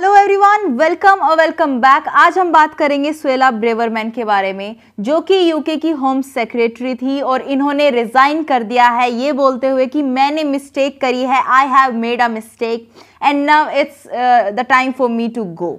Hello everyone, welcome back. आज हम बात करेंगे सुएला ब्रेवरमैन के बारे में, जो कि यूके की होम सेक्रेटरी थी और इन्होंने रिजाइन कर दिया है ये बोलते हुए कि मैंने मिस्टेक करी है, I have made a mistake and now it's the time for me to go.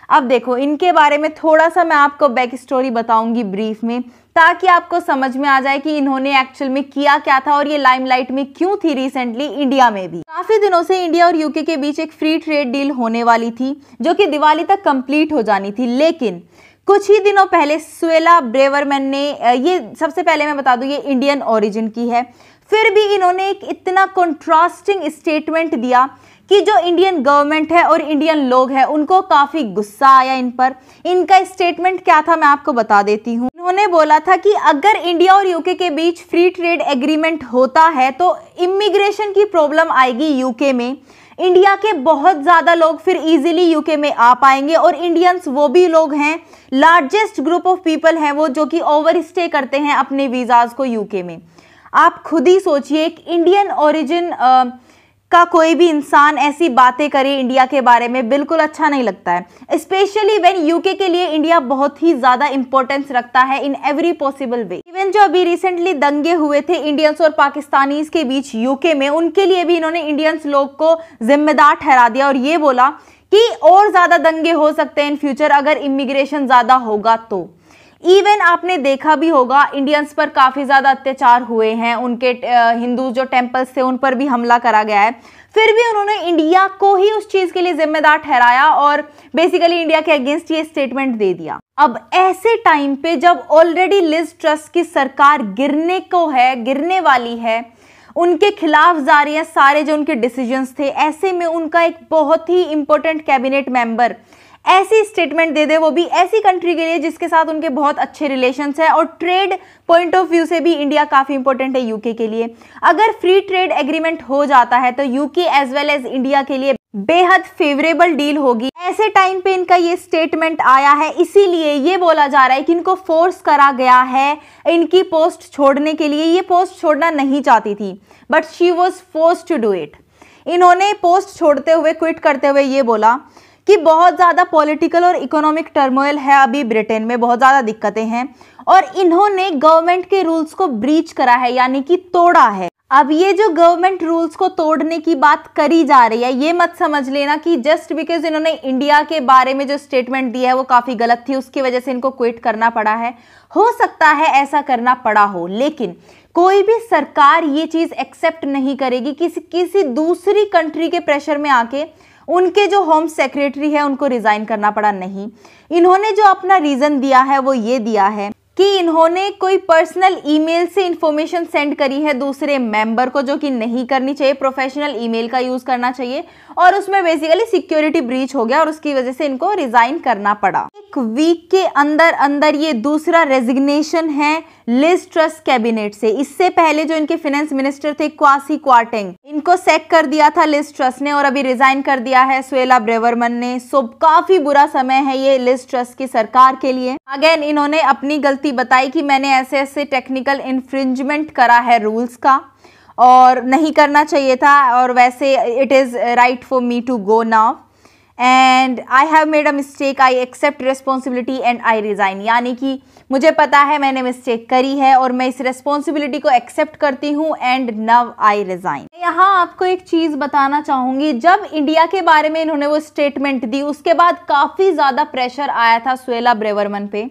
अब देखो, इनके बारे में थोड़ा सा मैं आपको बैक स्टोरी बताऊंगी ब्रीफ में, ताकि आपको समझ में आ जाए कि इन्होंने एक्चुअल में किया क्या था और ये लाइमलाइट में क्यों थी रिसेंटली इंडिया में भी। काफी दिनों से इंडिया और यूके के बीच एक फ्री ट्रेड डील होने वाली थी, जो कि दिवाली तक कंप्लीट हो जानी थी। लेकिन कुछ ही दिनों पहले सुएला ब्रेवरमैन ने, ये सबसे पहले मैं बता दूं, ये इंडियन ओरिजिन की है, फिर भी इन्होंने एक इतना कंट्रास्टिंग स्टेटमेंट दिया कि जो इंडियन गवर्नमेंट है और इंडियन लोग हैं उनको काफी गुस्सा आया इन पर। इनका स्टेटमेंट क्या था मैं आपको बता देती हूँ। उन्होंने बोला था कि अगर इंडिया और यूके के बीच फ्री ट्रेड एग्रीमेंट होता है तो इमिग्रेशन की प्रॉब्लम आएगी यूके में। इंडिया के बहुत ज्यादा लोग फिर इजीली यूके में आ पाएंगे और इंडियंस वो भी लोग हैं, लार्जेस्ट ग्रुप ऑफ पीपल हैं वो, जो कि ओवर स्टे करते हैं अपने वीजाज को यूके में। आप खुद ही सोचिए, एक इंडियन ओरिजिन का कोई भी इंसान ऐसी बातें करे इंडिया के बारे में, बिल्कुल अच्छा नहीं लगता है। स्पेशली व्हेन यूके के लिए इंडिया बहुत ही ज्यादा इंपॉर्टेंस रखता है in every possible way. Even जो अभी रिसेंटली दंगे हुए थे इंडियंस और पाकिस्तानीज के बीच यूके में, उनके लिए भी इन्होंने इंडियंस लोग को जिम्मेदार ठहरा दिया और ये बोला कि और ज्यादा दंगे हो सकते हैं इन फ्यूचर अगर इमिग्रेशन ज्यादा होगा तो। इवन आपने देखा भी होगा, इंडियंस पर काफी ज्यादा अत्याचार हुए हैं, उनके हिंदू जो टेम्पल्स थे उन पर भी हमला करा गया है, फिर भी उन्होंने इंडिया को ही उस चीज के लिए जिम्मेदार ठहराया और बेसिकली इंडिया के अगेंस्ट ये स्टेटमेंट दे दिया। अब ऐसे टाइम पे जब ऑलरेडी लिज ट्रस की सरकार गिरने वाली है, उनके खिलाफ जारी है सारे जो उनके डिसीजंस थे, ऐसे में उनका एक बहुत ही इंपॉर्टेंट कैबिनेट मेंबर ऐसी स्टेटमेंट दे दे, वो भी ऐसी कंट्री के लिए जिसके साथ उनके बहुत अच्छे रिलेशंस हैं और ट्रेड पॉइंट ऑफ व्यू से भी इंडिया काफी इंपॉर्टेंट है यूके के लिए। अगर फ्री ट्रेड एग्रीमेंट हो जाता है तो UK as well as India के लिए बेहद फेवरेबल डील होगी। ऐसे टाइम पे इनका ये स्टेटमेंट आया है, इसीलिए ये बोला जा रहा है कि इनको फोर्स करा गया है इनकी पोस्ट छोड़ने के लिए। ये पोस्ट छोड़ना नहीं चाहती थी, but she was forced to do it. इन्होंने पोस्ट छोड़ते हुए, क्विट करते हुए ये बोला कि बहुत ज़्यादा पॉलिटिकल और इकोनॉमिक टर्मोइल है अभी ब्रिटेन में, बहुत ज़्यादा दिक्कतें हैं और इन्होंने गवर्नमेंट के रूल्स को ब्रीच करा है, यानी कि तोड़ा है। अब ये जो गवर्नमेंट रूल्स को तोड़ने की बात करी जा रही है, ये मत समझ लेना कि जस्ट बिकॉज इन्होंने इंडिया के बारे में जो स्टेटमेंट दिया है वो काफ़ी गलत थी, उसकी वजह से इनको क्विट करना पड़ा है। हो सकता है ऐसा करना पड़ा हो, लेकिन कोई भी सरकार ये चीज़ एक्सेप्ट नहीं करेगी किसी दूसरी कंट्री के प्रेशर में आके उनके जो होम सेक्रेटरी है उनको रिजाइन करना पड़ा। नहीं, इन्होंने जो अपना रीजन दिया है वो ये दिया है कि इन्होंने कोई पर्सनल ईमेल से इंफॉर्मेशन सेंड करी है दूसरे मेंबर को, जो कि नहीं करनी चाहिए, प्रोफेशनल ईमेल का यूज करना चाहिए और उसमें बेसिकली सिक्योरिटी ब्रीच हो गया और उसकी वजह से इनको रिजाइन करना पड़ा। एक वीक के अंदर अंदर ये दूसरा रेजिग्नेशन है लिज ट्रस कैबिनेट से। इससे पहले जो इनके फाइनेंस मिनिस्टर थे क्वासी क्वार्टेंग, इनको सैक कर दिया था लिज ट्रस ने और अभी रिजाइन कर दिया है सुएला ब्रेवरमैन ने। सो काफी बुरा समय है ये लिज ट्रस की सरकार के लिए। अगेन इन्होंने अपनी गलती बताई कि मैंने ऐसे ऐसे टेक्निकल इन्फ्रिंजमेंट करा है रूल्स का और नहीं करना चाहिए था, और वैसे it is right for me to go now and I have made a mistake, I accept responsibility and I resign. यानी कि मुझे पता है मैंने मिस्टेक करी है और मैं इस रिस्पॉन्सिबिलिटी को एक्सेप्ट करती हूँ एंड नाउ आई रिजाइन। यहाँ आपको एक चीज़ बताना चाहूँगी, जब इंडिया के बारे में इन्होंने वो स्टेटमेंट दी उसके बाद काफ़ी ज़्यादा प्रेशर आया था सुएला ब्रेवरमैन पे।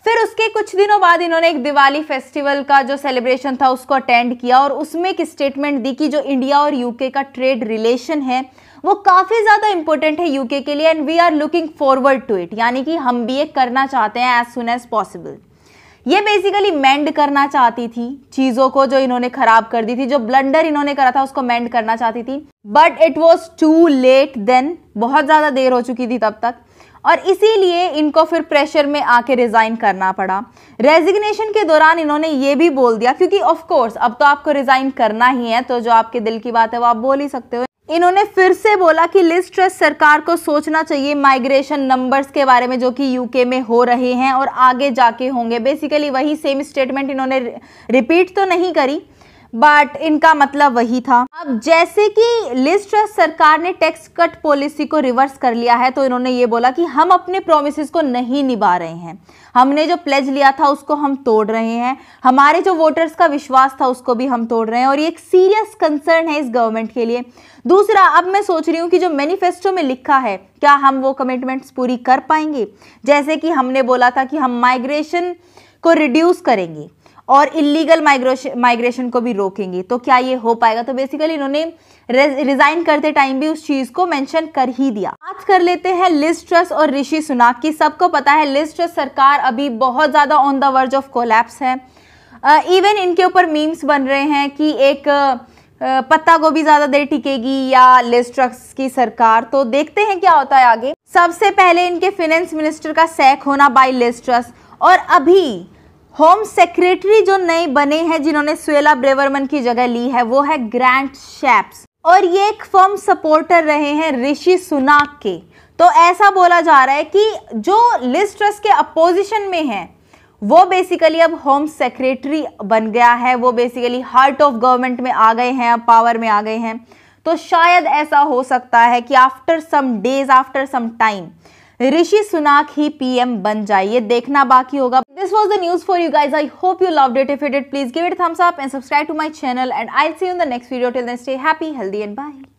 फिर उसके कुछ दिनों बाद इन्होंने एक दिवाली फेस्टिवल का जो सेलिब्रेशन था उसको अटेंड किया और उसमें एक स्टेटमेंट दी कि जो इंडिया और यूके का ट्रेड रिलेशन है वो काफ़ी ज़्यादा इंपॉर्टेंट है यूके के लिए and we are looking forward to it, यानी कि हम भी ये करना चाहते हैं एज सुन एज पॉसिबल। ये बेसिकली मेंड करना चाहती थी चीज़ों को जो इन्होंने खराब कर दी थी, जो ब्लंडर इन्होंने करा था उसको मेंड करना चाहती थी, but it was too late then, बहुत ज़्यादा देर हो चुकी थी तब तक, और इसीलिए इनको फिर प्रेशर में आके रिजाइन करना पड़ा। रेजिग्नेशन के दौरान इन्होंने ये भी बोल दिया, क्योंकि ऑफ कोर्स अब तो आपको रिजाइन करना ही है, तो जो आपके दिल की बात है वो आप बोल ही सकते हो। इन्होंने फिर से बोला कि लिज ट्रस सरकार को सोचना चाहिए माइग्रेशन नंबर्स के बारे में जो कि यूके में हो रहे हैं और आगे जाके होंगे। बेसिकली वही सेम स्टेटमेंट इन्होंने रिपीट तो नहीं करी, बट इनका मतलब वही था। अब जैसे कि लिज ट्रस सरकार ने टैक्स कट पॉलिसी को रिवर्स कर लिया है, तो इन्होंने ये बोला कि हम अपने प्रोमिसेस को नहीं निभा रहे हैं, हमने जो प्लेज लिया था उसको हम तोड़ रहे हैं, हमारे जो वोटर्स का विश्वास था उसको भी हम तोड़ रहे हैं, और ये एक सीरियस कंसर्न है इस गवर्नमेंट के लिए। दूसरा, अब मैं सोच रही हूँ कि जो मैनिफेस्टो में लिखा है, क्या हम वो कमिटमेंट्स पूरी कर पाएंगे? जैसे कि हमने बोला था कि हम माइग्रेशन को रिड्यूस करेंगे और इलीगल माइग्रेशन को भी रोकेंगे, तो क्या ये हो पाएगा? तो बेसिकली इन्होंने रिजाइन करते टाइम भी उस चीज को मेंशन कर ही दिया। बात कर लेते हैं लिज ट्रस और ऋषि सुनाक की। सबको पता है लिज ट्रस सरकार अभी बहुत ज्यादा on the verge of collapse है। इवन इनके ऊपर मीम्स बन रहे हैं कि एक पत्ता गोभी ज्यादा देर टिकेगी या लिज ट्रस की सरकार। तो देखते हैं क्या होता है आगे। सबसे पहले इनके फाइनेंस मिनिस्टर का सैक होना बाय लिज ट्रस, और अभी होम सेक्रेटरी जो नए बने हैं जिन्होंने सुएला ब्रेवरमैन की जगह ली है, वो है ग्रांट शैप्स, और ये एक फर्म सपोर्टर रहे हैं ऋषि सुनाक के। तो ऐसा बोला जा रहा है कि जो लिज ट्रस के अपोजिशन में है वो बेसिकली अब होम सेक्रेटरी बन गया है, वो बेसिकली हार्ट ऑफ गवर्नमेंट में आ गए हैं, अब पावर में आ गए हैं। तो शायद ऐसा हो सकता है कि after some days, after some time Rishi Sunak ही पीएम बन जाए, ये देखना बाकी होगा। This was the news for you guys. I hope you loved it. If you did, please give it thumbs up and subscribe to my channel, and I see you in the next video. Till then stay happy, healthy and bye.